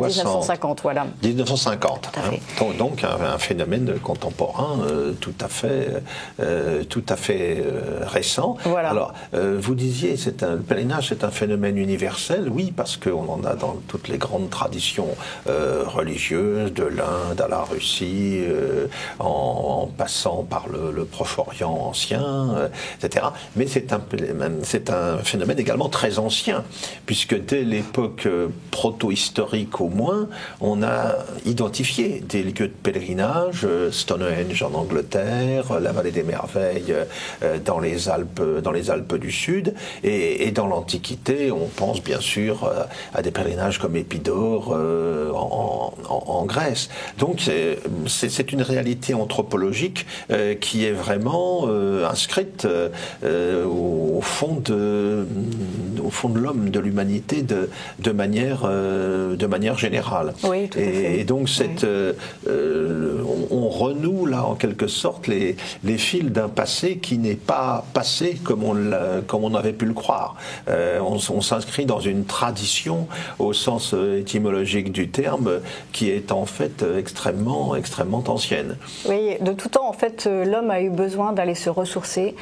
1950, voilà. 1950. Donc un phénomène contemporain tout à fait récent. Voilà. Alors, vous disiez, le pèlerinage, c'est un phénomène universel, oui, parce qu'on en a dans toutes les grandes traditions religieuses, de l'Inde à la Russie, en passant par le Proche-Orient ancien, etc. Mais c'est un phénomène également très ancien, puisque dès l'époque proto-historique au moins, on a identifié des lieux de pèlerinage, Stonehenge en Angleterre, la Vallée des Merveilles dans les Alpes du Sud, et dans l'Antiquité, on pense bien sûr à des pèlerinages comme Épidore en Grèce. Donc c'est une réalité anthropologique qui est vraiment inscrite au fond de l'homme, de l'humanité, de manière générale. Oui, tout à fait. Et donc on renoue là en quelque sorte les fils d'un passé qui n'est pas passé comme on avait pu le croire. On s'inscrit dans une tradition au sens étymologique du terme qui est en fait extrêmement ancienne. Oui, de tout temps en fait l'homme a eu besoin d'aller se ressourcer.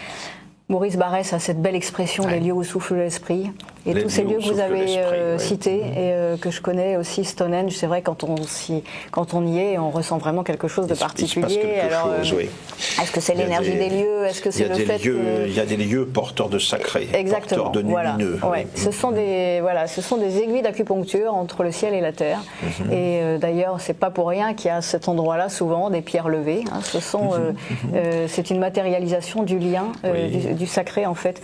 Maurice Barrès a cette belle expression, les lieux où souffle l'esprit. Et tous ces lieux que vous avez cités et que je connais aussi, Stonehenge, c'est vrai, quand on y est, on ressent vraiment quelque chose de particulier. Est-ce que c'est l'énergie des lieux? Est-ce que c'est le fait que... Il y a des lieux porteurs de sacré, exactement, porteurs de lumineux. Voilà. Ce sont des aiguilles d'acupuncture entre le ciel et la terre. Et d'ailleurs, c'est pas pour rien qu'il y a à cet endroit-là souvent des pierres levées. C'est une matérialisation du lien, du sacré en fait.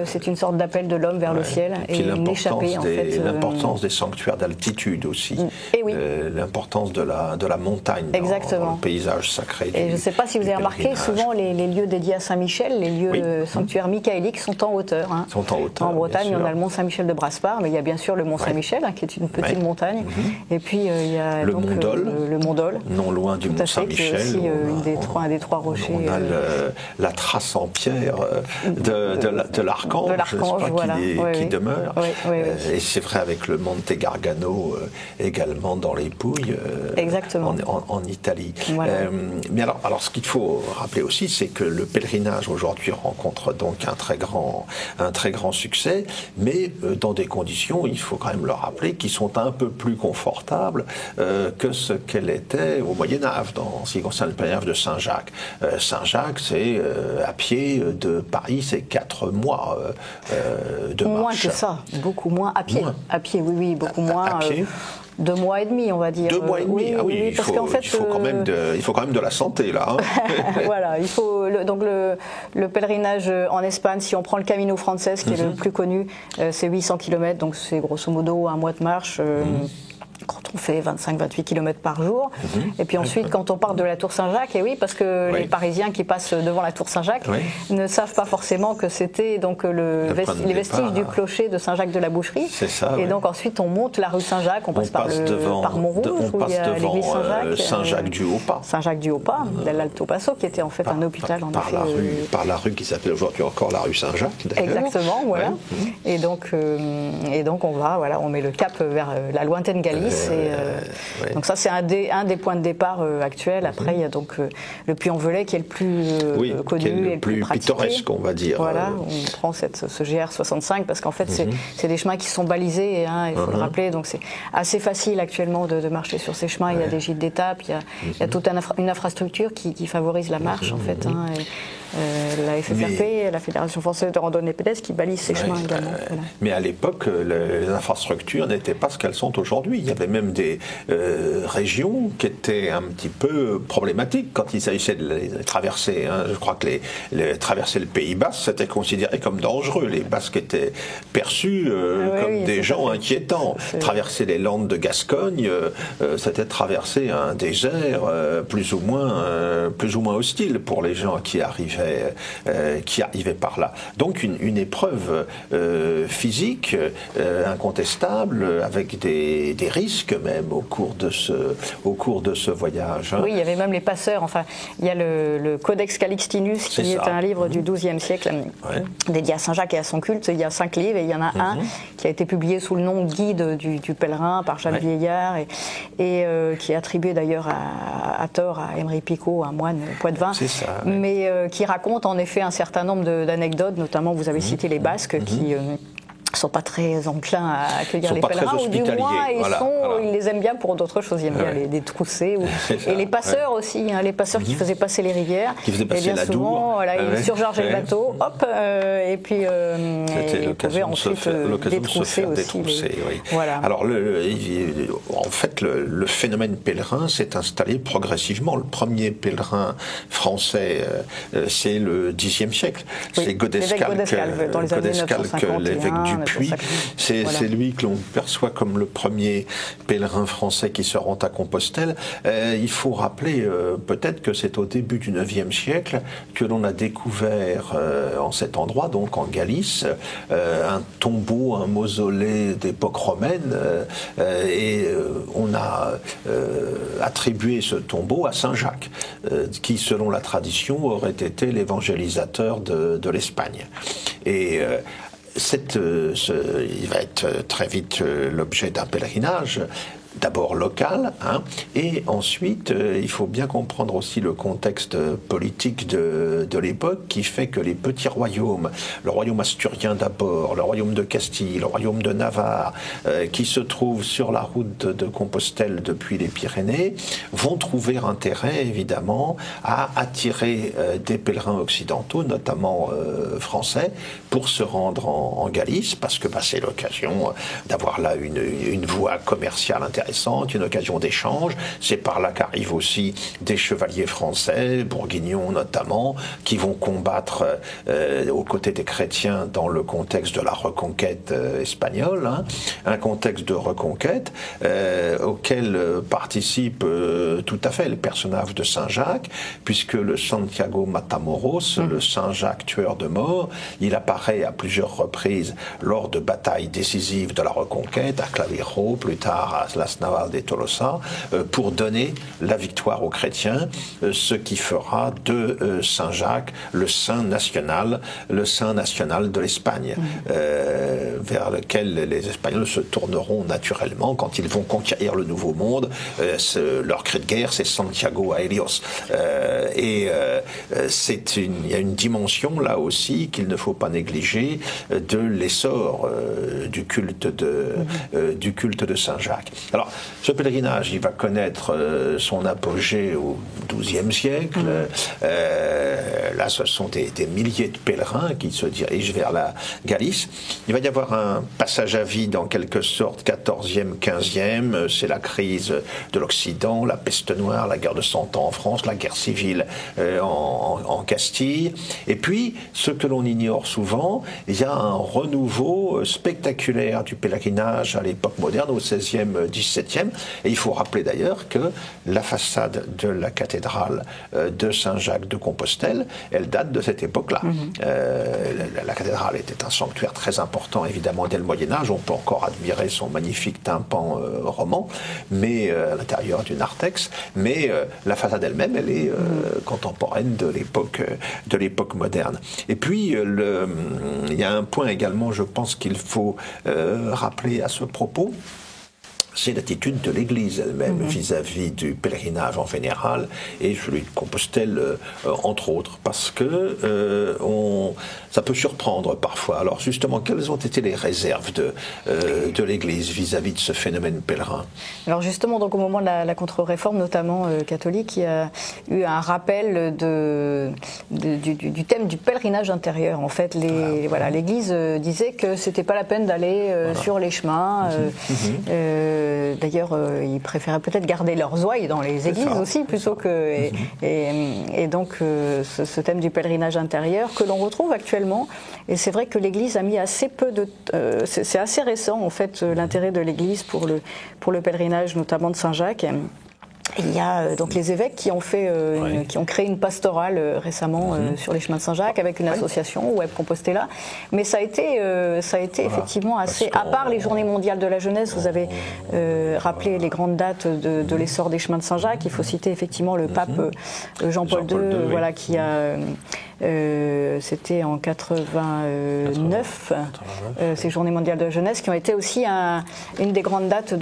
C'est une sorte d'appel de l'homme vers le ciel. Et l'importance des sanctuaires d'altitude aussi. Et oui. L'importance de la montagne dans le paysage sacré. Et je ne sais pas si vous avez remarqué, souvent les lieux dédiés à Saint-Michel, les lieux sanctuaires michaéliques sont en hauteur. Sont en hauteur. En Bretagne, on a le mont Saint-Michel de Braspar, mais il y a bien sûr le mont Saint-Michel, qui est une petite montagne. Et puis il y a le Mont Dol. Le Mont Dol. Non loin du mont Saint-Michel. Qui est aussi un des trois rochers. On a la trace en pierre de l'archange, qui demeure. Et c'est vrai avec le Monte Gargano également dans les Pouilles, en Italie. Voilà. Mais alors ce qu'il faut rappeler aussi, c'est que le pèlerinage aujourd'hui rencontre donc un très grand succès, mais dans des conditions, il faut quand même le rappeler, qui sont un peu plus confortables que ce qu'elle était au Moyen-Âge, en ce qui concerne le pèlerinage de Saint-Jacques. Saint-Jacques, c'est à pied de Paris, c'est 4 mois de marche. Moins que ça, beaucoup moins à pied. À pied, oui, beaucoup moins. À pied. 2 mois et demi, on va dire. 2 mois et demi, oui, parce qu'en fait, il faut quand même de la santé là. Voilà, il faut donc le pèlerinage en Espagne, si on prend le Camino Frances, qui est le plus connu, c'est 800 km, donc c'est grosso modo un mois de marche. Quand on fait 25-28 km par jour. Et puis ensuite, quand on part de la Tour Saint-Jacques, et oui, parce que les Parisiens qui passent devant la Tour Saint-Jacques ne savent pas forcément que c'était donc les vestiges du clocher de Saint-Jacques de la Boucherie. C'est ça. Et donc ensuite, on monte la rue Saint-Jacques, on passe par Montrouge, où il y a l'église Saint-Jacques. Saint-Jacques-du-Haut-Pas. Saint-Jacques-du-Haut-Pas, d'Alto Passo, qui était en fait un hôpital, en effet. Par la rue qui s'appelle aujourd'hui encore la rue Saint-Jacques, d'ailleurs. Exactement, voilà. Et donc on met le cap vers la lointaine Galice. Donc ça, c'est un des points de départ actuels. Après, il y a donc le Puy-en-Velay qui est le plus connu et le plus pittoresque, on va dire. Voilà, on prend ce GR65 parce qu'en fait, c'est des chemins qui sont balisés, il faut le rappeler. Donc c'est assez facile actuellement de marcher sur ces chemins. Il y a des gîtes d'étape, il y a toute une infrastructure qui favorise la marche, en fait. la FFRP, la Fédération Française de Randonnée Pédestre, qui balise ces chemins également. Voilà. Mais à l'époque, les infrastructures n'étaient pas ce qu'elles sont aujourd'hui. Il y avait même des régions qui étaient un petit peu problématiques quand il s'agissait de les traverser. Hein. Je crois que traverser le Pays Basque, c'était considéré comme dangereux. Les Basques étaient perçus comme des gens inquiétants. Traverser les Landes de Gascogne, c'était traverser un désert plus ou moins hostile pour les gens qui arrivaient par là. Donc une épreuve physique incontestable, avec des risques même au cours de ce voyage. Hein. Oui, il y avait même les passeurs. Enfin, il y a le Codex Calixtinus, qui est un livre du XIIe siècle dédié à Saint-Jacques et à son culte. Il y a 5 livres et il y en a un qui a été publié sous le nom Guide du pèlerin par Jeanne Vieillard et qui est attribué d'ailleurs à tort à Emery Picot, un moine poitevin, mais qui raconte en effet un certain nombre d'anecdotes, notamment vous avez cité les Basques qui sont pas très enclins à accueillir les pèlerins, ou du moins ils les aiment bien pour d'autres choses, ils aiment bien les trousser, et les passeurs aussi, hein, les passeurs qui faisaient passer les rivières, qui faisaient passer la souvent, ils surchargeaient le bateau, hop, et puis ils pouvaient ensuite détrousser aussi. Voilà. Alors en fait le phénomène pèlerin s'est installé progressivement. Le premier pèlerin français, c'est le Xe siècle, c'est Godescalque, l'évêque du Puy. C'est lui que l'on perçoit comme le premier pèlerin français qui se rend à Compostelle. Il faut rappeler peut-être que c'est au début du IXe siècle que l'on a découvert en cet endroit, donc en Galice, un tombeau, un mausolée d'époque romaine, et on a attribué ce tombeau à Saint Jacques, qui selon la tradition aurait été l'évangélisateur de l'Espagne. Et il va être très vite l'objet d'un pèlerinage, d'abord local, et ensuite il faut bien comprendre aussi le contexte politique de l'époque, qui fait que les petits royaumes, le royaume asturien d'abord, le royaume de Castille, le royaume de Navarre, qui se trouvent sur la route de Compostelle depuis les Pyrénées, vont trouver intérêt évidemment à attirer des pèlerins occidentaux, notamment français, pour se rendre en Galice, parce que c'est l'occasion d'avoir là une voie commerciale intéressante, une occasion d'échange. C'est par là qu'arrivent aussi des chevaliers français, bourguignons notamment, qui vont combattre aux côtés des chrétiens dans le contexte de la reconquête espagnole, un contexte de reconquête auquel participent tout à fait les personnages de Saint-Jacques, puisque le Santiago Matamoros, le Saint-Jacques tueur de morts, il apparaît à plusieurs reprises lors de batailles décisives de la reconquête, à Clavijo, plus tard à Las Navas de Tolosa, pour donner la victoire aux chrétiens, ce qui fera de Saint-Jacques le saint national de l'Espagne, vers lequel les Espagnols se tourneront naturellement quand ils vont conquérir le Nouveau Monde. Leur cri de guerre, c'est Santiago a Helios. Il y a une dimension là aussi qu'il ne faut pas négliger de l'essor du culte de Saint-Jacques. Alors, ce pèlerinage, il va connaître son apogée au XIIe siècle. Là, ce sont des milliers de pèlerins qui se dirigent vers la Galice. Il va y avoir un passage à vide, en quelque sorte, 14e, 15e. C'est la crise de l'Occident, la peste noire, la guerre de 100 ans en France, la guerre civile en Castille. Et puis, ce que l'on ignore souvent, il y a un renouveau spectaculaire du pèlerinage à l'époque moderne, au XVIe, XVIIe. Et il faut rappeler d'ailleurs que la façade de la cathédrale de Saint-Jacques de Compostelle, elle date de cette époque-là. La cathédrale était un sanctuaire très important, évidemment, dès le Moyen-Âge. On peut encore admirer son magnifique tympan roman, mais à l'intérieur du narthex. Mais la façade elle-même, elle est contemporaine de l'époque moderne. Et puis, il y a un point également, je pense qu'il faut rappeler à ce propos. c'est l'attitude de l'Église elle-même vis-à-vis du pèlerinage en général et celui de Compostelle entre autres, parce que ça peut surprendre parfois. Alors justement, quelles ont été les réserves de l'Église vis-à-vis de ce phénomène pèlerin? Alors justement, donc au moment de la contre-réforme, notamment catholique, il y a eu un rappel du thème du pèlerinage intérieur. En fait, l'Église disait que c'était pas la peine d'aller sur les chemins. D'ailleurs, ils préféraient peut-être garder leurs ouailles dans les églises aussi, plutôt que... Et donc, ce thème du pèlerinage intérieur que l'on retrouve actuellement. Et c'est vrai que l'Église a mis assez peu de... c'est assez récent, en fait, l'intérêt de l'Église pour le pèlerinage, notamment de Saint-Jacques. Il y a donc les évêques qui ont créé une pastorale récemment sur les chemins de Saint-Jacques avec une association Web Compostela. Mais ça a été effectivement assez. À part les Journées mondiales de la jeunesse, vous avez rappelé les grandes dates de l'essor des chemins de Saint-Jacques. Il faut citer effectivement le pape Jean-Paul II, qui a. C'était en 89, ces Journées mondiales de la jeunesse qui ont été aussi une des grandes dates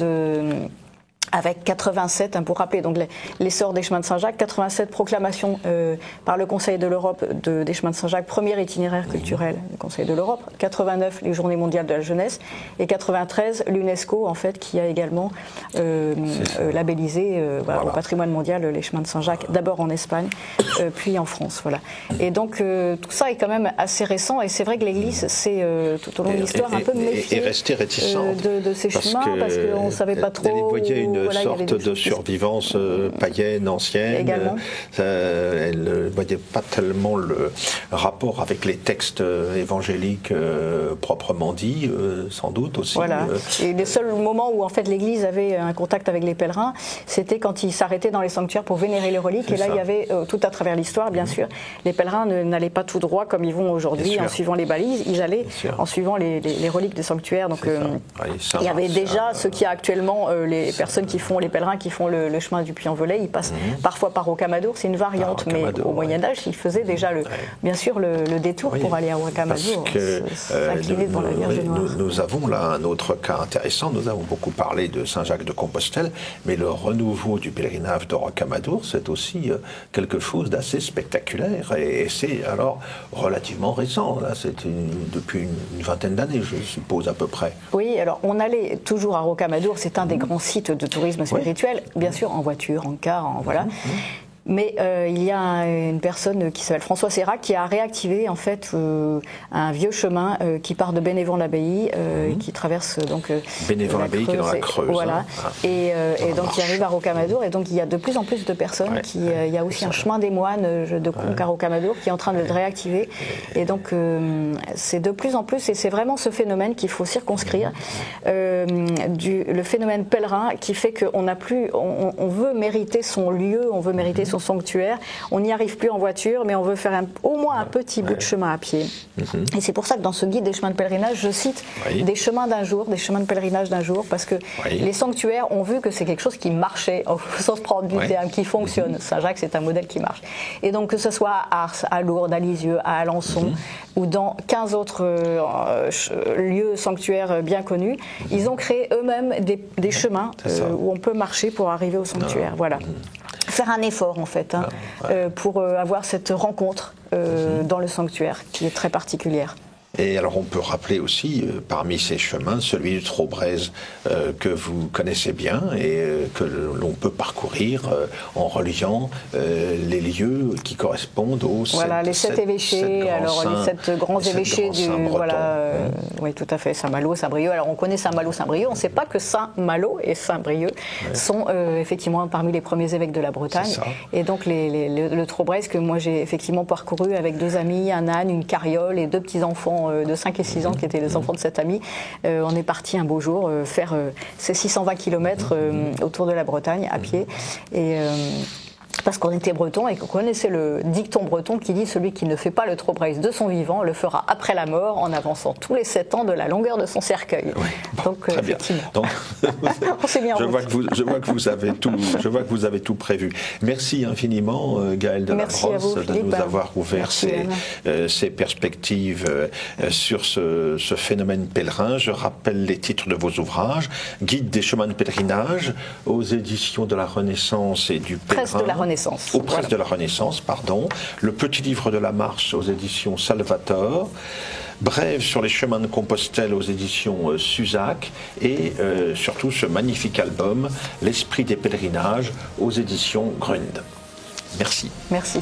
avec 87, pour rappeler donc l'essor des chemins de Saint-Jacques, 87 proclamations par le Conseil de l'Europe des chemins de Saint-Jacques, premier itinéraire culturel du Conseil de l'Europe, 89 les Journées mondiales de la jeunesse et 93 l'UNESCO en fait qui a également labellisé au patrimoine mondial les chemins de Saint-Jacques, d'abord en Espagne, puis en France. Voilà. Et donc tout ça est quand même assez récent et c'est vrai que l'Église s'est tout au long de l'histoire un peu méfiée de ces chemins parce qu'on ne savait pas trop. Une sorte de survivance païenne ancienne. Elle ne voyait pas tellement le rapport avec les textes évangéliques proprement dit, sans doute aussi. Voilà. Et les seuls moments où en fait l'Église avait un contact avec les pèlerins, c'était quand ils s'arrêtaient dans les sanctuaires pour vénérer les reliques. Et là, il y avait tout à travers l'histoire, bien sûr. Les pèlerins n'allaient pas tout droit comme ils vont aujourd'hui en suivant les balises. Ils allaient en suivant les reliques des sanctuaires. Donc il y avait déjà ce qui a actuellement les personnes les pèlerins qui font le chemin du Puy-en-Velay, ils passent parfois par Rocamadour, c'est une variante, mais au Moyen-Âge, ils faisaient déjà bien sûr le détour pour aller à Rocamadour, s'incliner devant la Vierge Noire. Nous avons là un autre cas intéressant, nous avons beaucoup parlé de Saint-Jacques de Compostelle, mais le renouveau du pèlerinage de Rocamadour, c'est aussi quelque chose d'assez spectaculaire, et c'est alors relativement récent, là, c'est depuis une vingtaine d'années, je suppose à peu près. Oui, alors on allait toujours à Rocamadour, c'est un des grands sites de tourisme spirituel, bien sûr en voiture, en car, voilà. Mais il y a une personne qui s'appelle François Serra qui a réactivé en fait un vieux chemin qui part de Bénévent-l'Abbaye et qui traverse donc Bénévent-l'Abbaye qui est dans la Creuse. Voilà. Et donc il arrive à Rocamadour et donc il y a de plus en plus de personnes il y a aussi un chemin des moines de Conques à Rocamadour qui est en train de le réactiver et donc c'est de plus en plus et c'est vraiment ce phénomène qu'il faut circonscrire le phénomène pèlerin qui fait qu'on n'a plus on veut mériter son lieu, on veut mériter son sanctuaire, on n'y arrive plus en voiture, mais on veut faire au moins un petit bout de chemin à pied. Et c'est pour ça que dans ce guide des chemins de pèlerinage, je cite des chemins d'un jour, des chemins de pèlerinage d'un jour, parce que les sanctuaires ont vu que c'est quelque chose qui marchait, au sens propre du terme, qui fonctionne. Saint-Jacques, c'est un modèle qui marche. Et donc que ce soit à Ars, à Lourdes, à Lisieux, à Alençon, ou dans 15 autres lieux sanctuaires bien connus, ils ont créé eux-mêmes des chemins où on peut marcher pour arriver au sanctuaire. Voilà. Faire un effort en fait pour avoir cette rencontre dans le sanctuaire qui est très particulière. Et alors on peut rappeler aussi, parmi ces chemins, celui du Traubrez que vous connaissez bien et que l'on peut parcourir en reliant les lieux qui correspondent aux les sept évêchés, les sept grands évêchés du... oui, tout à fait, Saint-Malo, Saint-Brieuc. Alors on connaît Saint-Malo, Saint-Brieuc, on ne sait pas que Saint-Malo et Saint-Brieuc sont effectivement parmi les premiers évêques de la Bretagne. Et donc le Traubrez que moi j'ai effectivement parcouru avec deux amis, un âne, une carriole et deux petits-enfants de 5 et 6 ans qui étaient les enfants de cet ami. On est parti un beau jour faire ces 620 km autour de la Bretagne à pied. parce qu'on était breton et qu'on connaissait le dicton breton qui dit « Celui qui ne fait pas le Trobriez de son vivant le fera après la mort en avançant tous les 7 ans de la longueur de son cercueil. Oui, » bon, Donc, très bien. Donc, on s'est mis en je route. vois que vous avez tout prévu. Merci infiniment, Gaëlle de Labrosse, de nous avoir ouvert ces perspectives sur ce phénomène pèlerin. Je rappelle les titres de vos ouvrages. Guide des chemins de pèlerinage aux éditions de la Renaissance et du Pèlerin. Presse de la Renaissance. Aux presses de la Renaissance, pardon. Le petit livre de la marche aux éditions Salvator. Brève sur les chemins de Compostelle aux éditions Suzac et surtout ce magnifique album L'esprit des pèlerinages aux éditions Grund. Merci. Merci.